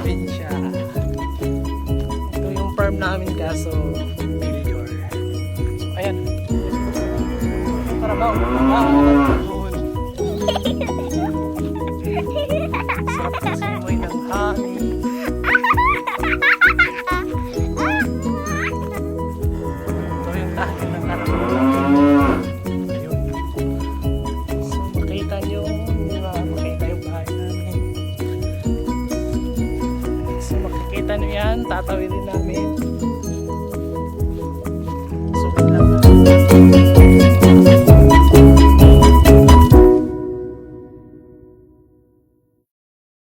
probinsya. Ito yung farm namin kaso failure. So ayan. Karabaw. Sarap kasi mo ng hangin. Ito yung takin ng karabaw. Ayun. So makita nyo, makita yung bahay namin. So makikita nyo yan, tatawidin namin.